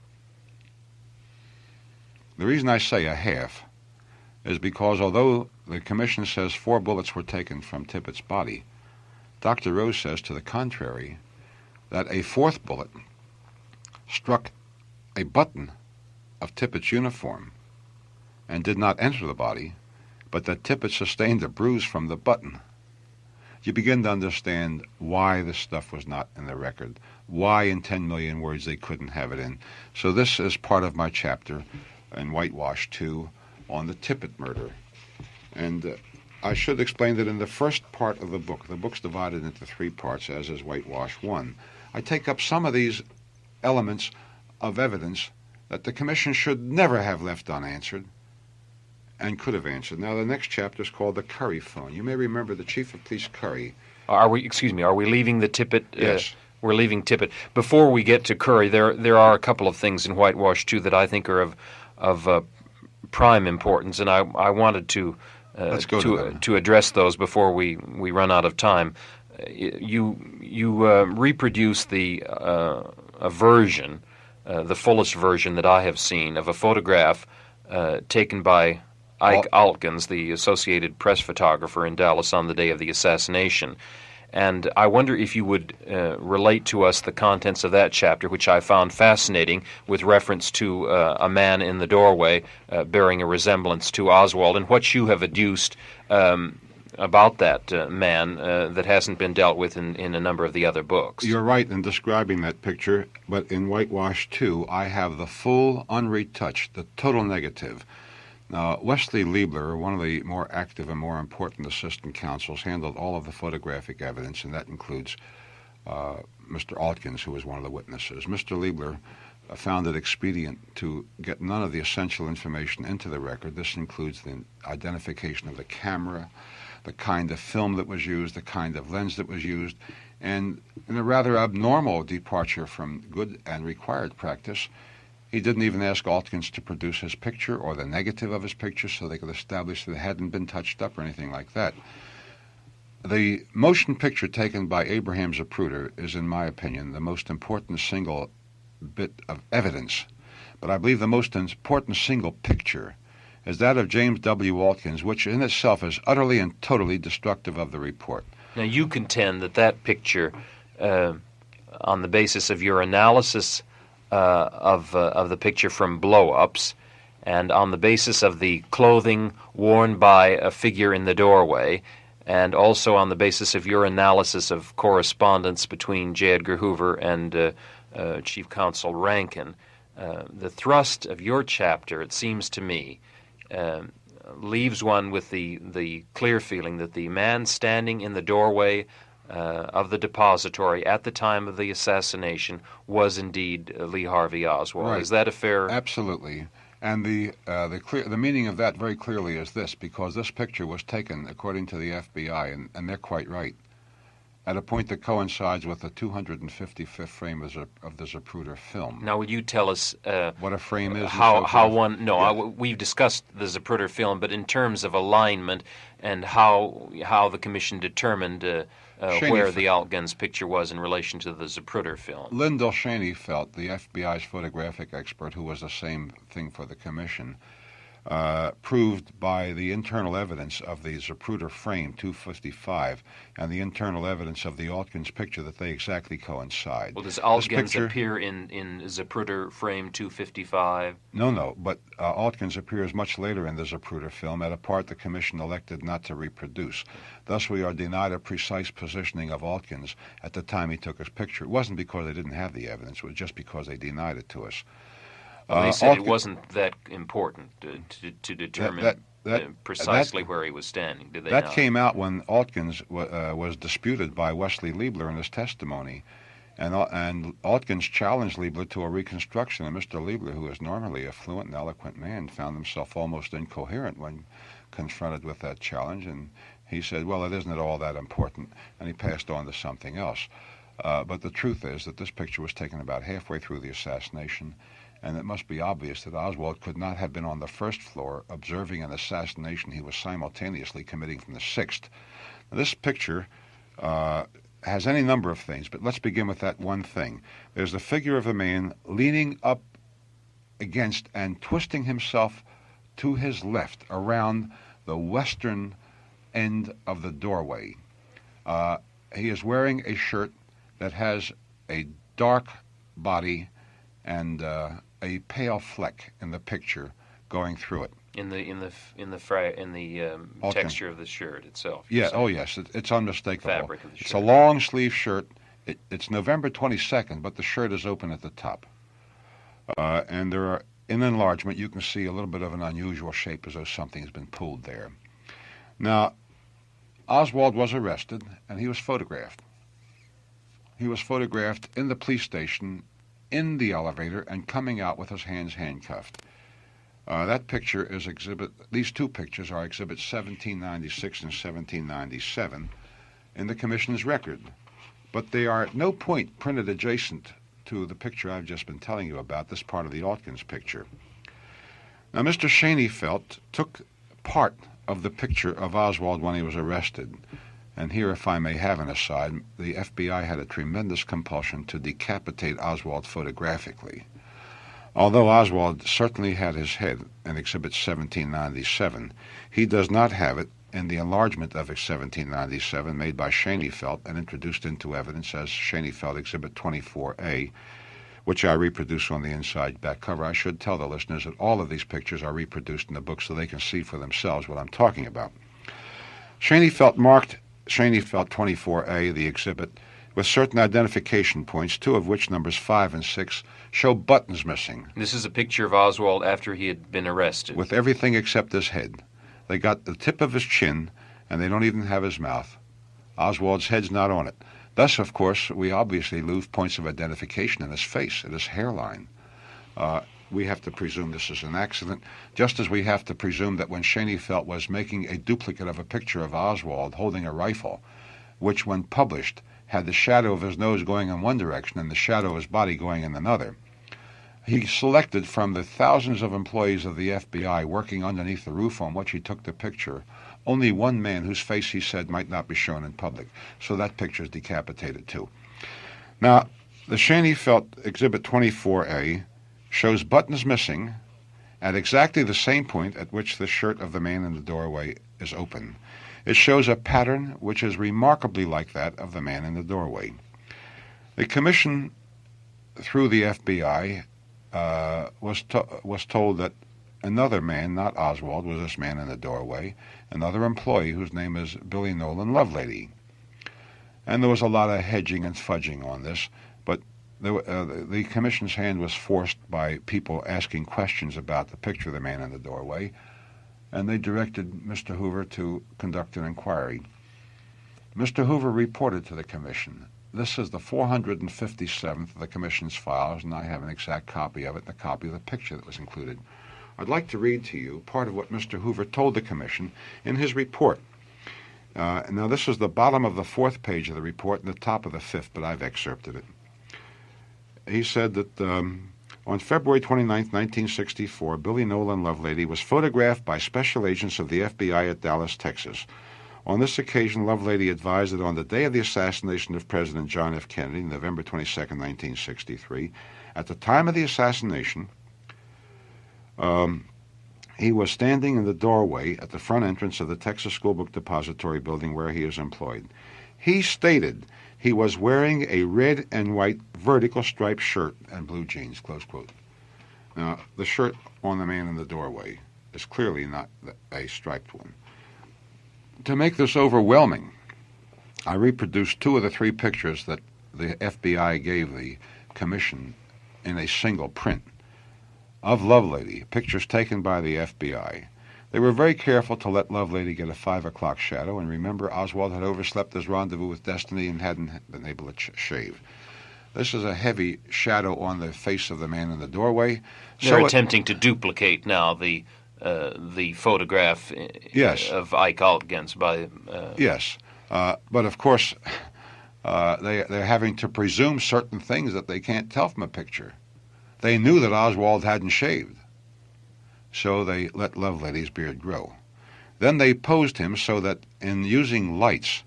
The reason I say a half is because although the commission says 4 bullets were taken from Tippit's body, Dr. Rose says to the contrary, that a 4th bullet struck a button of Tippit's uniform and did not enter the body, but that Tippit sustained a bruise from the button. You begin to understand why this stuff was not in the record, why in 10 million words they couldn't have it in. So this is part of my chapter in Whitewash II on the Tippit murder. And I should explain that in the first part of the book's divided into 3 parts, as is Whitewash I. I take up some of these elements of evidence that the commission should never have left unanswered and could have answered. Now, the next chapter is called the Curry phone. You may remember the chief of police Curry. Are we leaving the Tippit? Yes. We're leaving Tippit. Before we get to Curry, there are a couple of things in Whitewash II that I think are of prime importance, and I wanted to address those before we run out of time. You reproduce a version, the fullest version that I have seen, of a photograph taken by Ike Alkins, the Associated Press photographer in Dallas on the day of the assassination. And I wonder if you would relate to us the contents of that chapter, which I found fascinating, with reference to a man in the doorway bearing a resemblance to Oswald, and what you have adduced about that man that hasn't been dealt with in a number of the other books. You're right in describing that picture, but in Whitewash II, I have the full, unretouched, the total negative. Now, Wesley Liebler, one of the more active and more important assistant counsels, handled all of the photographic evidence, and that includes Mr. Altkins, who was one of the witnesses. Mr. Liebler found it expedient to get none of the essential information into the record. This includes the identification of the camera, the kind of film that was used, the kind of lens that was used, and in a rather abnormal departure from good and required practice, he didn't even ask Altkins to produce his picture or the negative of his picture so they could establish that it hadn't been touched up or anything like that. The motion picture taken by Abraham Zapruder is, in my opinion, the most important single bit of evidence, but I believe the most important single picture is that of James W. Altkins, which in itself is utterly and totally destructive of the report. Now, you contend that that picture, on the basis of your analysis of the picture from blow-ups, and on the basis of the clothing worn by a figure in the doorway, and also on the basis of your analysis of correspondence between J. Edgar Hoover and Chief Counsel Rankin, the thrust of your chapter, it seems to me, leaves one with the clear feeling that the man standing in the doorway of the depository at the time of the assassination was indeed Lee Harvey Oswald. Right. Is that a fair... Absolutely. And the meaning of that very clearly is this, because this picture was taken, according to the FBI, and they're quite right, at a point that coincides with the 255th frame of the Zapruder film. Now, will you tell us what a frame is? How one? No, Yeah. we've discussed the Zapruder film, but in terms of alignment and how the commission determined where the Altkins picture was in relation to the Zapruder film. Lyndall Schoenfeld, the FBI's photographic expert, who was the same thing for the commission, proved by the internal evidence of the Zapruder frame 255 and the internal evidence of the Altkins picture that they exactly coincide. Well, does Altkins appear in Zapruder frame 255? No, but Altkins appears much later in the Zapruder film at a part the commission elected not to reproduce. Thus, we are denied a precise positioning of Altkins at the time he took his picture. It wasn't because they didn't have the evidence, it was just because they denied it to us. They said it wasn't that important to determine precisely where he was standing, did they not? That came out when Altkins was disputed by Wesley Liebler in his testimony. And Altkins challenged Liebler to a reconstruction, and Mr. Liebler, who is normally a fluent and eloquent man, found himself almost incoherent when confronted with that challenge, and he said, well, it isn't at all that important, and he passed on to something else. But the truth is that this picture was taken about halfway through the assassination, and it must be obvious that Oswald could not have been on the first floor observing an assassination he was simultaneously committing from the sixth. Now, this picture has any number of things, but let's begin with that one thing. There's the figure of a man leaning up against and twisting himself to his left around the western end of the doorway. He is wearing a shirt that has a dark body and a pale fleck in the picture going through it. In the texture of the shirt itself. Yeah. Oh, yes. It's unmistakable. Fabric of the shirt. It's a long sleeve shirt. It's November 22nd, but the shirt is open at the top. And there are, in enlargement, you can see a little bit of an unusual shape as though something has been pulled there. Now, Oswald was arrested and he was photographed. He was photographed in the police station, in the elevator, and coming out with his hands handcuffed. That picture is these two pictures are exhibits 1796 and 1797 in the commission's record, but they are at no point printed adjacent to the picture I've just been telling you about, this part of the Altkins picture. Now, Mr. Schoenfeld took part of the picture of Oswald when he was arrested, and here, if I may have an aside, the FBI had a tremendous compulsion to decapitate Oswald photographically. Although Oswald certainly had his head in Exhibit 1797, he does not have it in the enlargement of 1797 made by Schoenfeld and introduced into evidence as Schoenfeld Exhibit 24A, which I reproduce on the inside back cover. I should tell the listeners that all of these pictures are reproduced in the book so they can see for themselves what I'm talking about. Schoenfeld marked Schoenfeld 24A, the exhibit, with certain identification points, two of which, numbers 5 and 6, show buttons missing. This is a picture of Oswald after he had been arrested. With everything except his head. They got the tip of his chin, and they don't even have his mouth. Oswald's head's not on it. Thus, of course, we obviously lose points of identification in his face, in his hairline. We have to presume this is an accident, just as we have to presume that when Schoenfeld was making a duplicate of a picture of Oswald holding a rifle, which when published had the shadow of his nose going in one direction and the shadow of his body going in another, he selected from the thousands of employees of the FBI working underneath the roof on which he took the picture only one man whose face he said might not be shown in public. So that picture is decapitated too. Now, the Schoenfeld Exhibit 24A shows buttons missing at exactly the same point at which the shirt of the man in the doorway is open. It shows a pattern which is remarkably like that of the man in the doorway. The commission, through the FBI, was told that another man, not Oswald, was this man in the doorway, another employee whose name is Billy Nolan Lovelady. And there was a lot of hedging and fudging on this, but the commission's hand was forced by people asking questions about the picture of the man in the doorway, and they directed Mr. Hoover to conduct an inquiry. Mr. Hoover reported to the commission. This is the 457th of the commission's files, and I have an exact copy of it and a copy of the picture that was included. I'd like to read to you part of what Mr. Hoover told the commission in his report. Now, this is the bottom of the 4th page of the report and the top of the 5th, but I've excerpted it. He said that on February 29, 1964, Billy Nolan Lovelady was photographed by special agents of the FBI at Dallas, Texas. On this occasion, Lovelady advised that on the day of the assassination of President John F. Kennedy, November 22, 1963, at the time of the assassination, he was standing in the doorway at the front entrance of the Texas School Book Depository building where he is employed. He stated he was wearing a red and white vertical striped shirt and blue jeans, close quote. Now, the shirt on the man in the doorway is clearly not a striped one. To make this overwhelming, I reproduced 2 of the 3 pictures that the FBI gave the commission in a single print of Lovelady, pictures taken by the FBI. They were very careful to let Lovelady get a 5 o'clock shadow, and remember, Oswald had overslept his rendezvous with Destiny and hadn't been able to shave. This is a heavy shadow on the face of the man in the doorway. They're attempting to duplicate now the photograph yes. of Ike Altgens by... Yes, but of course, they're having to presume certain things that they can't tell from a picture. They knew that Oswald hadn't shaved, so they let Lovelady's beard grow. Then they posed him so that in using lights,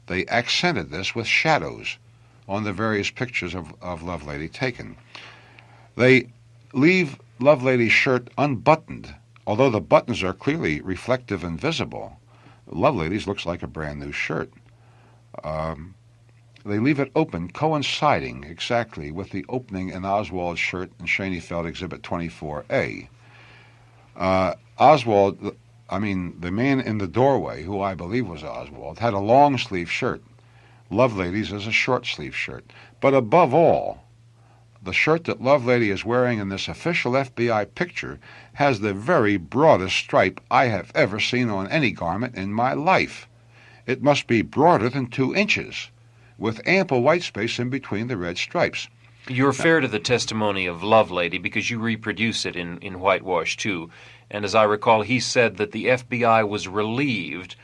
they accented this with shadows on the various pictures of Lovelady taken. They leave Lovelady's shirt unbuttoned, although the buttons are clearly reflective and visible. Lovelady's looks like a brand new shirt. They leave it open, coinciding exactly with the opening in Oswald's shirt in Schoenfeld Exhibit 24A. The man in the doorway, who I believe was Oswald, had a long-sleeve shirt. Lovelady's is a short-sleeve shirt. But above all, the shirt that Lovelady is wearing in this official FBI picture has the very broadest stripe I have ever seen on any garment in my life. It must be broader than 2 inches, with ample white space in between the red stripes. You're fair to the testimony of Lovelady because you reproduce it in Whitewash II. And as I recall, he said that the FBI was relieved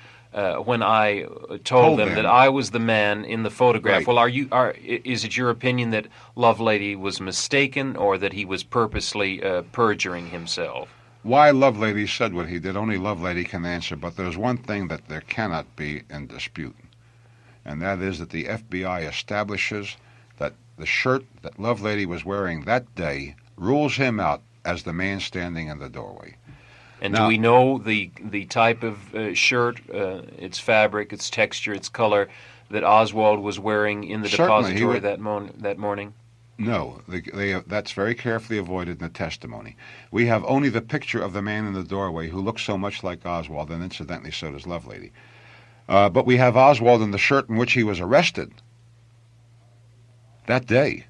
when I told them that I was the man in the photograph. Right. Well, is it your opinion that Lovelady was mistaken or that he was purposely perjuring himself? Why Lovelady said what he did, only Lovelady can answer, but there's one thing that there cannot be in dispute, and that is that the FBI establishes that the shirt that Lovelady was wearing that day rules him out as the man standing in the doorway. And now, do we know the type of shirt, its fabric, its texture, its color that Oswald was wearing in the depository that morning? No, that's very carefully avoided in the testimony. We have only the picture of the man in the doorway who looks so much like Oswald, and incidentally so does Lovelady. But we have Oswald in the shirt in which he was arrested that day.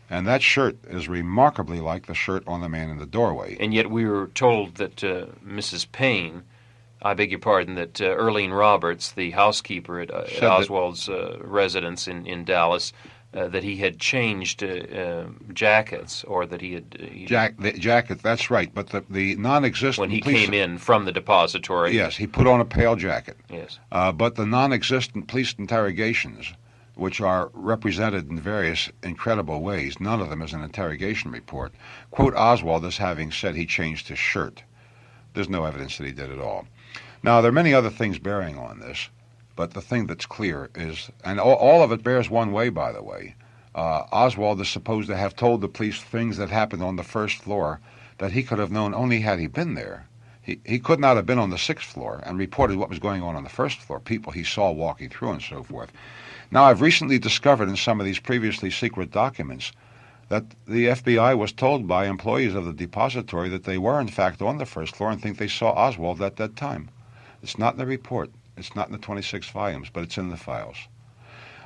And that shirt is remarkably like the shirt on the man in the doorway. And yet we were told that Mrs. Payne I beg your pardon, that Earlene Roberts, the housekeeper at Oswald's residence in Dallas, that he had changed jackets, or that he had... The jacket, that's right, but the non-existent... When he came in from the depository. Yes, he put on a pale jacket. Yes. But the non-existent police interrogations, which are represented in various incredible ways, none of them is an interrogation report, quote Oswald as having said he changed his shirt. There's no evidence that he did at all. Now, there are many other things bearing on this, but the thing that's clear is, and all of it bears one way, by the way, Oswald is supposed to have told the police things that happened on the first floor that he could have known only had he been there. He could not have been on the sixth floor and reported what was going on the first floor, people he saw walking through and so forth. Now, I've recently discovered in some of these previously secret documents that the FBI was told by employees of the depository that they were, in fact, on the first floor and think they saw Oswald at that time. It's not in the report. It's not in the 26 volumes, but it's in the files.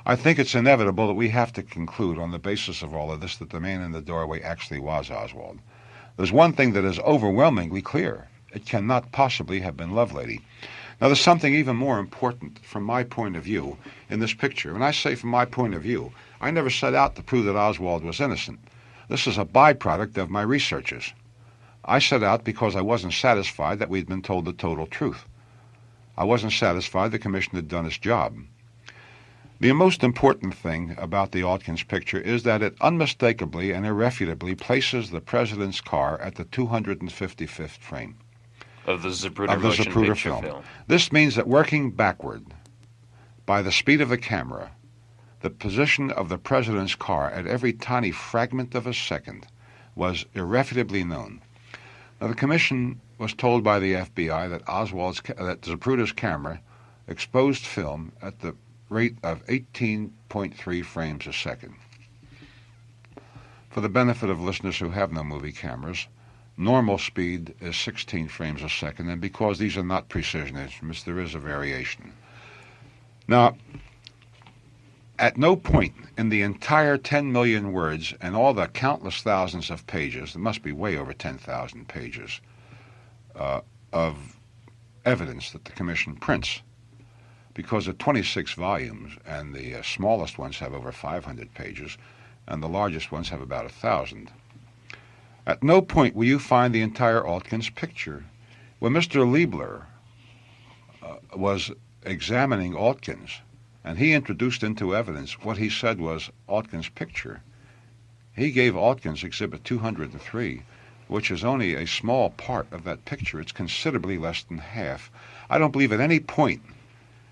I think it's inevitable that we have to conclude on the basis of all of this that the man in the doorway actually was Oswald. There's one thing that is overwhelmingly clear. It cannot possibly have been Lovelady. Now, there's something even more important from my point of view in this picture. When I say from my point of view, I never set out to prove that Oswald was innocent. This is a byproduct of my researches. I set out because I wasn't satisfied that we'd been told the total truth. I wasn't satisfied the commission had done its job. The most important thing about the Altkins picture is that it unmistakably and irrefutably places the president's car at the 255th frame of the Zapruder film. This means that working backward by the speed of the camera, the position of the president's car at every tiny fragment of a second was irrefutably known. Now, the commission was told by the FBI that Zapruder's camera exposed film at the rate of 18.3 frames a second. For the benefit of listeners who have no movie cameras, normal speed is 16 frames a second, and because these are not precision instruments, there is a variation. Now, at no point in the entire 10 million words and all the countless thousands of pages, there must be way over 10,000 pages, of evidence that the commission prints, because of 26 volumes, and the smallest ones have over 500 pages, and the largest ones have about 1,000. At no point will you find the entire Altkins picture. When Mr. Liebler was examining Altkins, and he introduced into evidence what he said was Altkins' picture, he gave Altkins Exhibit 203, which is only a small part of that picture. It's considerably less than half. I don't believe at any point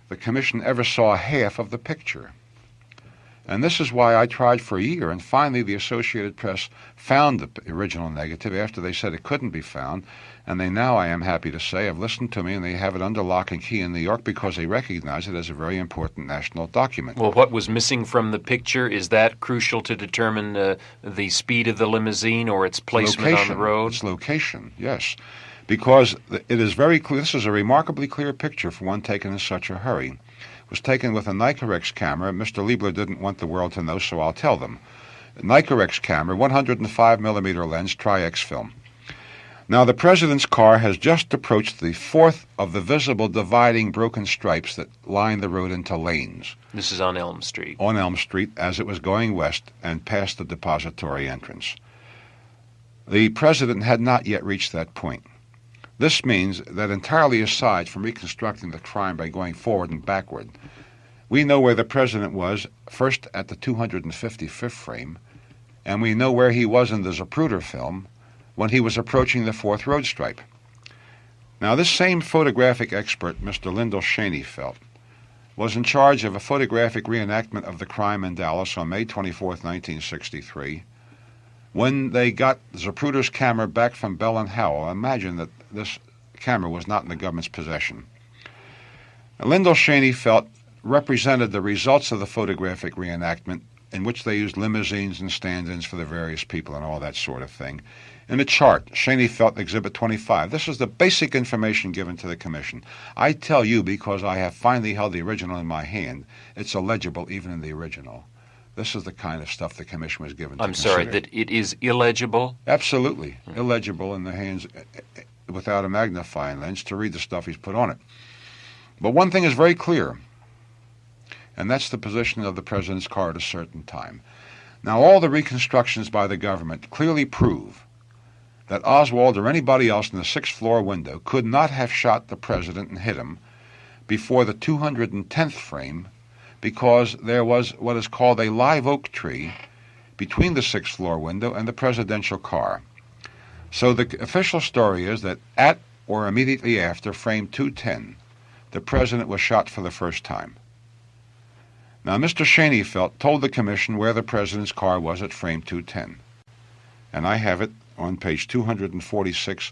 the commission ever saw half of the picture. And this is why I tried for a year, and finally the Associated Press found the original negative after they said it couldn't be found, and they now, I am happy to say, have listened to me, and they have it under lock and key in New York because they recognize it as a very important national document. Well, what was missing from the picture, is that crucial to determine the speed of the limousine or its placement on the road? Its location, yes. Because it is very clear, this is a remarkably clear picture for one taken in such a hurry. It was taken with a Nicorex camera. Mr. Liebler didn't want the world to know, so I'll tell them. Nicorex camera, 105mm lens, Tri-X film. Now, the president's car has just approached the fourth of the visible dividing broken stripes that line the road into lanes. This is on Elm Street. On Elm Street, as it was going west and past the depository entrance. The president had not yet reached that point. This means that entirely aside from reconstructing the crime by going forward and backward, we know where the president was first at the 255th frame, and we know where he was in the Zapruder film when he was approaching the fourth road stripe. Now, this same photographic expert, Mr. Lyndall Schoenfeld, was in charge of a photographic reenactment of the crime in Dallas on May 24, 1963. When they got Zapruder's camera back from Bell and Howell, imagine that this camera was not in the government's possession. Lyndall Schoenfeld represented the results of the photographic reenactment, in which they used limousines and stand-ins for the various people and all that sort of thing, in a chart, Schoenfeld Exhibit 25. This is the basic information given to the commission. I tell you, because I have finally held the original in my hand, it's illegible even in the original. This is the kind of stuff the commission was given to consider. I'm sorry, that it is illegible? Absolutely. Illegible in the hands. without a magnifying lens to read the stuff he's put on it. But one thing is very clear, and that's the position of the president's car at a certain time. Now, all the reconstructions by the government clearly prove that Oswald or anybody else in the sixth-floor window could not have shot the president and hit him before the 210th frame, because there was what is called a live oak tree between the sixth-floor window and the presidential car. So the official story is that at or immediately after frame 210, the president was shot for the first time. Now, Mr. Schoenfeld told the commission where the president's car was at frame 210, and I have it on page 246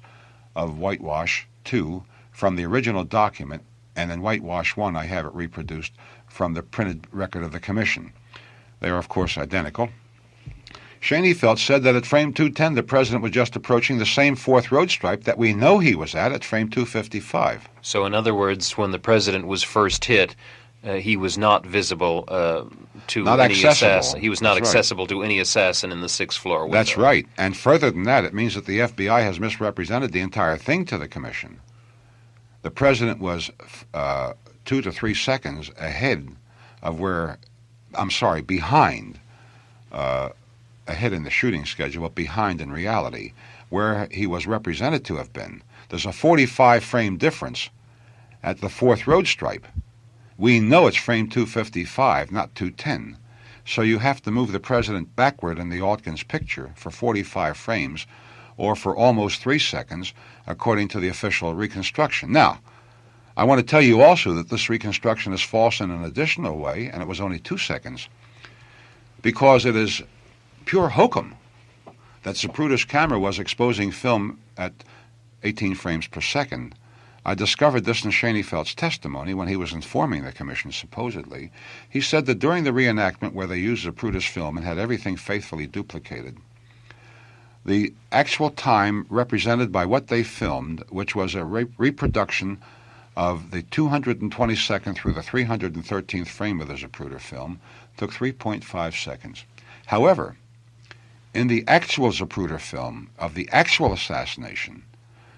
of Whitewash II from the original document, and in Whitewash I I have it reproduced from the printed record of the commission. They are, of course, identical. Schoenfeld said that at frame 210 the president was just approaching the same fourth road stripe that we know he was at frame 255. So in other words, when the president was first hit, he was not visible to any assassin. He was not accessible to any assassin in the sixth-floor window. That's right. And further than that, it means that the FBI has misrepresented the entire thing to the commission. The president was 2 to 3 seconds ahead of behind, ahead in the shooting schedule, but behind in reality, where he was represented to have been. There's a 45-frame difference at the fourth road stripe. We know it's frame 255, not 210. So you have to move the president backward in the Altkins picture for 45 frames, or for almost 3 seconds, according to the official reconstruction. Now, I want to tell you also that this reconstruction is false in an additional way, and it was only 2 seconds, because it is pure hokum that Zapruder's camera was exposing film at 18 frames per second. I discovered this in Schoenfeld's testimony when he was informing the commission, supposedly. He said that during the reenactment where they used Zapruder's film and had everything faithfully duplicated, the actual time represented by what they filmed, which was a reproduction of the 222nd through the 313th frame of the Zapruder film, took 3.5 seconds. However, in the actual Zapruder film of the actual assassination,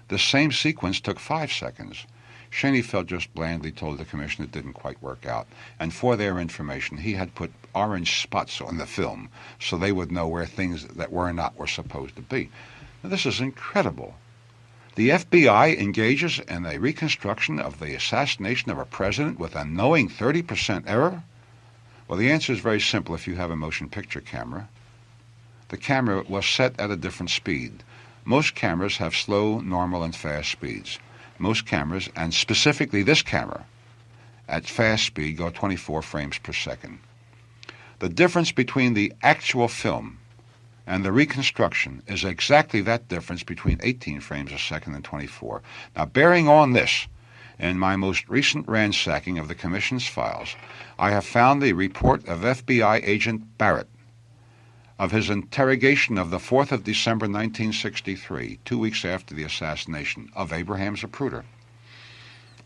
the same sequence took 5 seconds. Schoenfeld just blandly told the commission it didn't quite work out, and for their information, he had put orange spots on the film so they would know where things that were not were supposed to be. Now, this is incredible. The FBI engages in a reconstruction of the assassination of a president with a knowing 30% error? Well, the answer is very simple if you have a motion picture camera. The camera was set at a different speed. Most cameras have slow, normal, and fast speeds. Most cameras, and specifically this camera, at fast speed go 24 frames per second. The difference between the actual film and the reconstruction is exactly that difference between 18 frames a second and 24. Now, bearing on this, in my most recent ransacking of the Commission's files, I have found the report of FBI agent Barrett of his interrogation of the 4th of December 1963, 2 weeks after the assassination of Abraham Zapruder.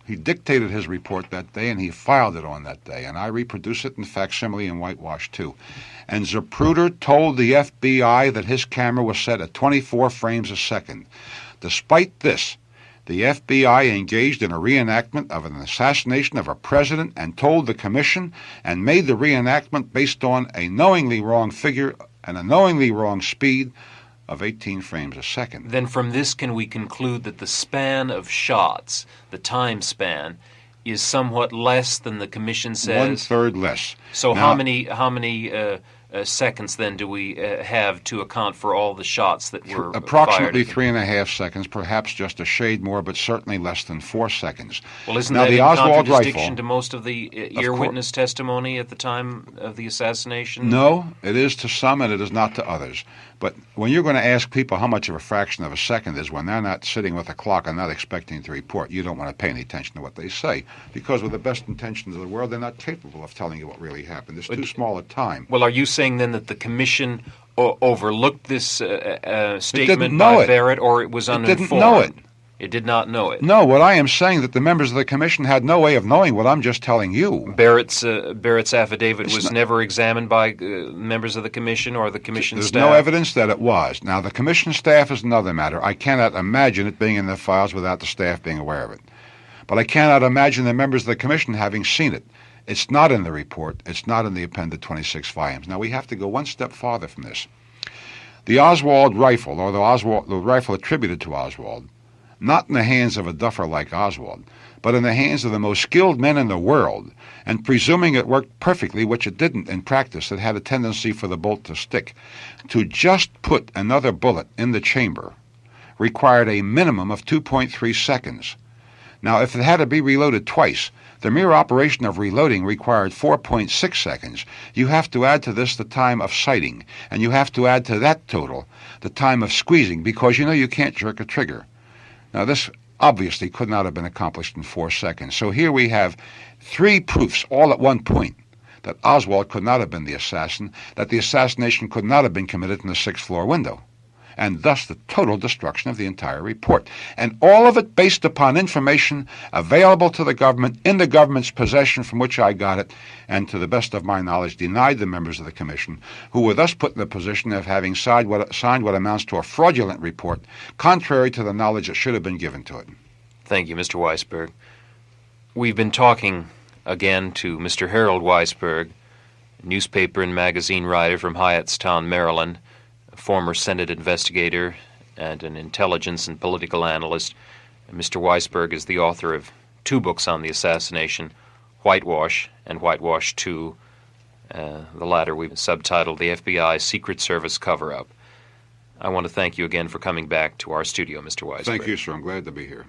He dictated his report that day, and he filed it on that day, and I reproduce it in facsimile in Whitewash II. And Zapruder told the FBI that his camera was set at 24 frames a second. Despite this, the FBI engaged in a reenactment of an assassination of a president and told the commission and made the reenactment based on a knowingly wrong figure and a knowingly wrong speed of 18 frames a second. Then from this can we conclude that the span of shots, the time span, is somewhat less than the commission says? 1/3 less. So now, how many seconds then do we have to account for all the shots that were approximately fired? 3.5 seconds, perhaps just a shade more, but certainly less than 4 seconds. Well, isn't now, that the in Oswald contradistinction rifle, to most of the ear witness testimony at the time of the assassination? No, it is to some and it is not to others. But when you're going to ask people how much of a fraction of a second is when they're not sitting with a clock and not expecting to report, you don't want to pay any attention to what they say, because with the best intentions of the world, they're not capable of telling you what really happened. It's too small a time. Well, are you saying then that the commission overlooked this statement by Barrett, or it was uninformed? It didn't know it. It did not know it. No, what I am saying that the members of the commission had no way of knowing what I'm just telling you. Barrett's affidavit was never examined by members of the commission or the commission staff? There's no evidence that it was. Now, the commission staff is another matter. I cannot imagine it being in the files without the staff being aware of it. But I cannot imagine the members of the commission having seen it. It's not in the report. It's not in the appended 26 volumes. Now, we have to go one step farther from this. The Oswald rifle, or the rifle attributed to Oswald, not in the hands of a duffer like Oswald, but in the hands of the most skilled men in the world, and presuming it worked perfectly, which it didn't in practice, it had a tendency for the bolt to stick, to just put another bullet in the chamber required a minimum of 2.3 seconds. Now, if it had to be reloaded twice, the mere operation of reloading required 4.6 seconds. You have to add to this the time of sighting, and you have to add to that total the time of squeezing, because you can't jerk a trigger. Now, this obviously could not have been accomplished in 4 seconds. So here we have 3 proofs all at one point that Oswald could not have been the assassin, that the assassination could not have been committed in the 6th floor window, and thus the total destruction of the entire report. And all of it based upon information available to the government, in the government's possession from which I got it, and to the best of my knowledge denied the members of the commission, who were thus put in the position of having signed what amounts to a fraudulent report, contrary to the knowledge that should have been given to it. Thank you, Mr. Weisberg. We've been talking again to Mr. Harold Weisberg, newspaper and magazine writer from Hyattstown, Maryland, former Senate investigator and an intelligence and political analyst. Mr. Weisberg is the author of 2 books on the assassination, Whitewash and Whitewash II. The latter we've subtitled The FBI Secret Service Coverup. I want to thank you again for coming back to our studio, Mr. Weisberg. Thank you, sir. I'm glad to be here.